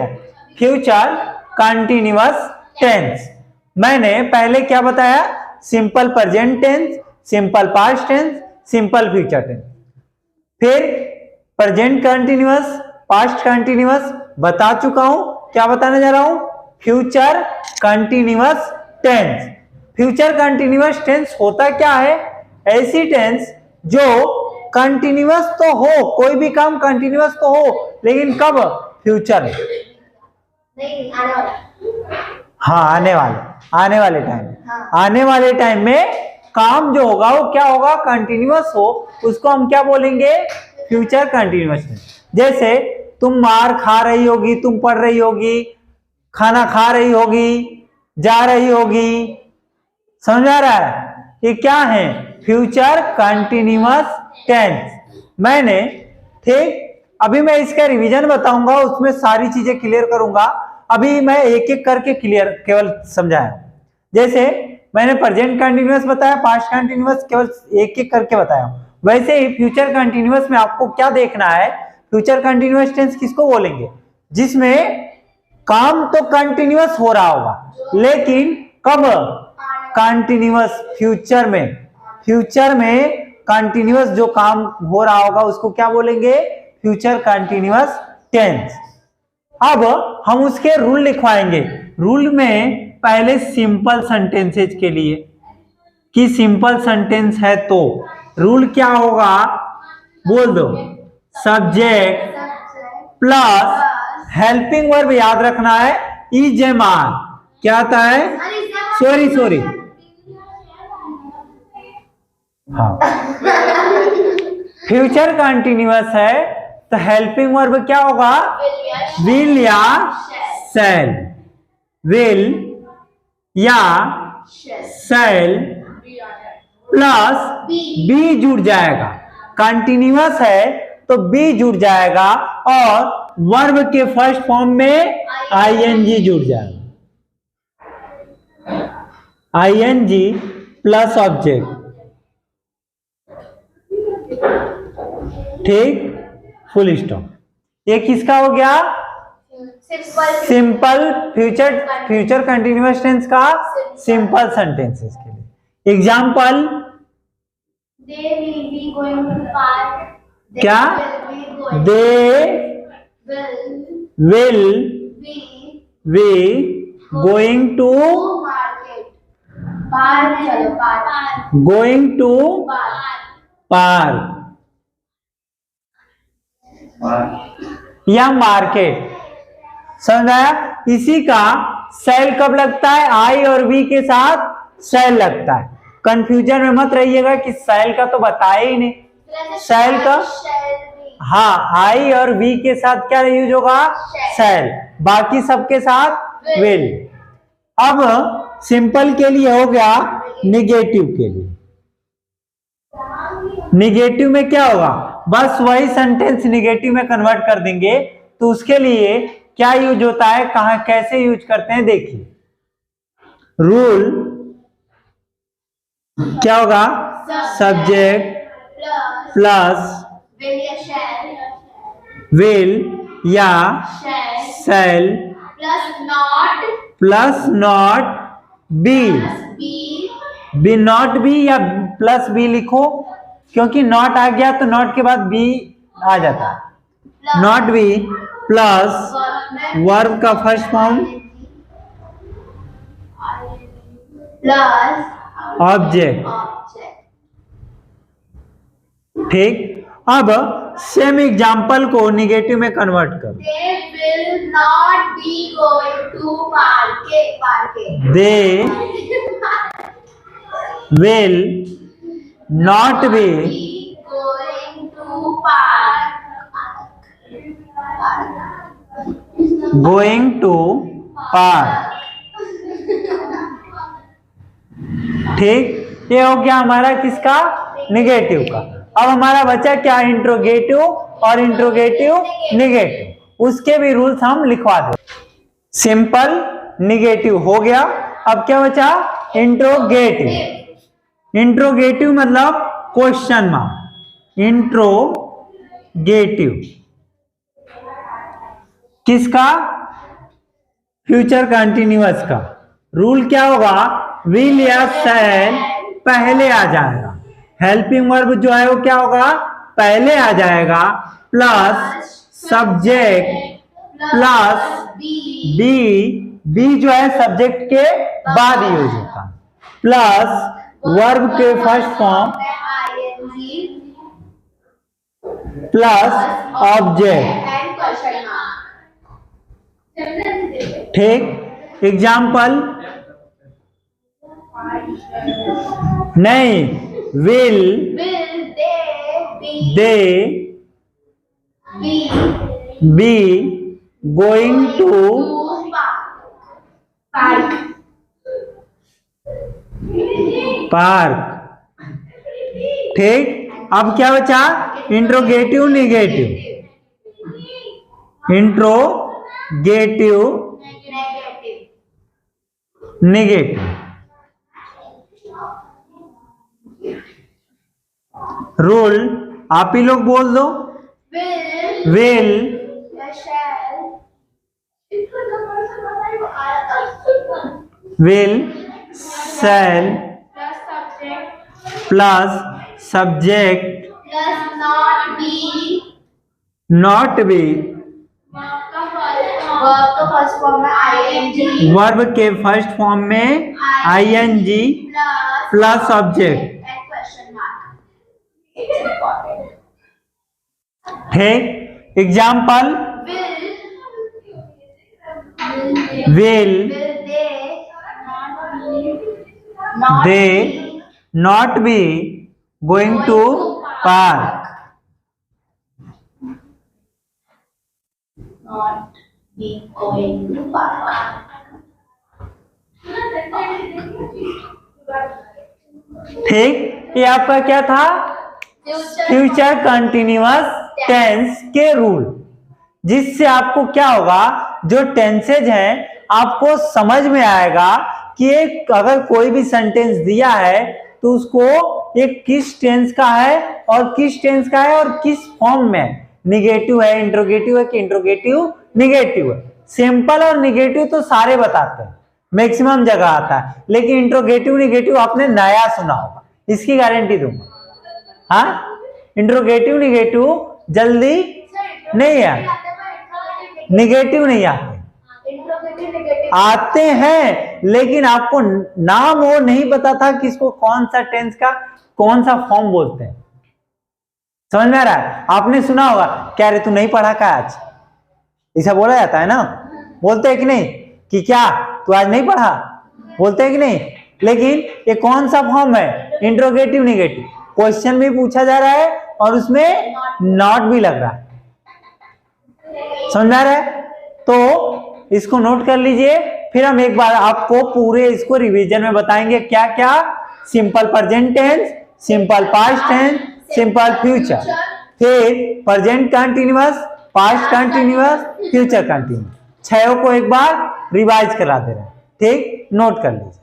देखो future continuous tense, मैंने पहले क्या बताया, simple present tense, simple past tense, simple future tense, फिर प्रेजेंट कंटिन्यूअस, पास्ट कंटिन्यूअस बता चुका हूं। क्या बताने जा रहा हूं, future continuous tense. Future continuous tense होता क्या है, ऐसी टेंस जो कंटिन्यूअस तो हो, कोई भी काम कंटिन्यूअस तो हो, लेकिन कब, फ्यूचर में, नहीं आने वाला, हाँ आने वाले टाइम, हाँ। आने वाले टाइम में काम जो होगा वो क्या होगा, कंटिन्यूअस हो, उसको हम क्या बोलेंगे, फ्यूचर कंटिन्यूअस। जैसे तुम मार खा रही होगी, तुम पढ़ रही होगी, खाना खा रही होगी, जा रही होगी, समझ आ रहा है, ये क्या है, फ्यूचर कंटिन्यूअस टेंस। मैंने, ठीक, अभी मैं इसका रिवीजन बताऊंगा, उसमें सारी चीजें क्लियर करूंगा, अभी मैं एक एक करके क्लियर केवल समझाया। जैसे मैंने प्रेजेंट कंटिन्यूअस बताया, पास्ट कंटिन्यूअस केवल एक एक करके बताया, वैसे ही फ्यूचर कंटिन्यूअस में आपको क्या देखना है, फ्यूचर कंटिन्यूअस टेंस किसको बोलेंगे, जिसमें काम तो कंटिन्यूअस हो रहा होगा, लेकिन कब, कंटिन्यूअस, फ्यूचर में, फ्यूचर में कंटिन्यूअस जो काम हो रहा होगा उसको क्या बोलेंगे, फ्यूचर कंटिन्यूअस टेंस। अब हम उसके रूल लिखवाएंगे। रूल में पहले सिंपल सेंटेंसेज के लिए, कि सिंपल सेंटेंस है तो रूल क्या होगा, बोल दो, सब्जेक्ट प्लस हेल्पिंग वर्ब याद रखना है, इज एम आर, क्या आता है, सॉरी हाँ, फ्यूचर कंटिन्यूअस है तो हेल्पिंग वर्ब क्या होगा, विल या शैल, विल या शैल प्लस बी जुड़ जाएगा, कंटिन्यूअस है तो बी जुड़ जाएगा और वर्ब के फर्स्ट फॉर्म में आईएनजी जुड़ जाएगा, आईएनजी प्लस ऑब्जेक्ट, ठीक, फुल स्टॉप। ये किसका हो गया, सिंपल फ्यूचर कंटिन्यूअस टेंस का सिंपल सेंटेंसेस के लिए। Example, they will be going to park, क्या, they will be going to market, park चलो park, going to park या मार्केट, समझ आया। इसी का सेल कब लगता है, आई और वी के साथ सेल लगता है। कंफ्यूजन में मत रहिएगा कि सेल का तो बताया ही नहीं, सेल का, हाँ, आई और वी के साथ क्या यूज होगा, सेल, बाकी सबके साथ विल। अब सिंपल के लिए हो गया, निगेटिव के लिए, निगेटिव में क्या होगा, बस वही सेंटेंस निगेटिव में कन्वर्ट कर देंगे, तो उसके लिए क्या यूज होता है, कहां कैसे यूज करते हैं, देखिए रूल क्या होगा, सब्जेक्ट प्लस विल या shall plus not be, be not be या प्लस बी लिखो, क्योंकि नॉट आ गया तो नॉट के बाद बी आ जाता है, नॉट बी प्लस वर्ब का फर्स्ट फॉर्म प्लस ऑब्जेक्ट, ठीक। अब सेम एग्जांपल को निगेटिव में कन्वर्ट करो, they will not be going to park, they will not be going to park, going to park, ठीक। ये हो गया हमारा किसका, निगेटिव का। अब हमारा बचा क्या, इंट्रोगेटिव और इंट्रोगेटिव निगेटिव, उसके भी रूल्स हम लिखवा दे। सिंपल निगेटिव हो गया, अब क्या बचा, इंट्रोगेटिव। इंट्रोगेटिव मतलब क्वेश्चन मार्क, इंट्रोगेटिव किसका, फ्यूचर कंटिन्यूअस का रूल क्या होगा, विल या शैल पहले आ जाएगा, हेल्पिंग वर्ब जो है वो क्या होगा, पहले आ जाएगा, प्लस सब्जेक्ट प्लस बी जो है सब्जेक्ट के बाद यूज होता है, प्लस वर्ब के फर्स्ट फॉर्म प्लस ऑब्जेक्ट। ठीक, एग्जाम्पल नहीं, will they be going to park. ठीक, अब क्या बचा, interrogative negative, interrogative negative. Rule आप ही लोग बोल दो, will shall plus subject not be verb के फर्स्ट फॉर्म में ing प्लस ऑब्जेक्ट। ठीक, example will they not be going to park. Not be going to park. ठीक, ये आपका क्या था, फ्यूचर कंटिन्यूअस टेंस के रूल, जिससे आपको क्या होगा, जो टेंसेज हैं आपको समझ में आएगा कि एक अगर कोई भी सेंटेंस दिया है तो उसको एक किस टेंस का है और किस टेंस का है और किस फॉर्म में है, निगेटिव है, इंट्रोगेटिव है कि इंट्रोगेटिव निगेटिव है। सिंपल और निगेटिव तो सारे बताते हैं, मैक्सिमम जगह आता है, लेकिन इंट्रोगेटिव निगेटिव आपने नया सुना होगा, इसकी गारंटी दूंगा। हाँ, इंट्रोगेटिव निगेटिव जल्दी नहीं है, निगेटिव नहीं आते हैं, लेकिन आपको नाम वो नहीं पता था कि इसको कौन सा टेंस का कौन सा फॉर्म बोलते हैं। समझ में आ रहा है, आपने सुना होगा, क्या रे तू नहीं पढ़ा का आज, ऐसा बोला जाता है ना, बोलते हैं कि नहीं, कि क्या तू आज नहीं पढ़ा, बोलते हैं कि नहीं। लेकिन ये कौन सा फॉर्म है, इंट्रोगेटिव निगेटिव, क्वेश्चन भी पूछा जा रहा है और उसमें नॉट भी लग रहा है। समझ में आ रहा है, तो इसको नोट कर लीजिए, फिर हम एक बार आपको पूरे इसको रिवीजन में बताएंगे क्या क्या, simple present tense, simple past tense, simple future, फिर present continuous, past continuous, future continuous, छयों को एक बार रिवाइज करा दे रहे हैं। ठीक, नोट कर लीजिए।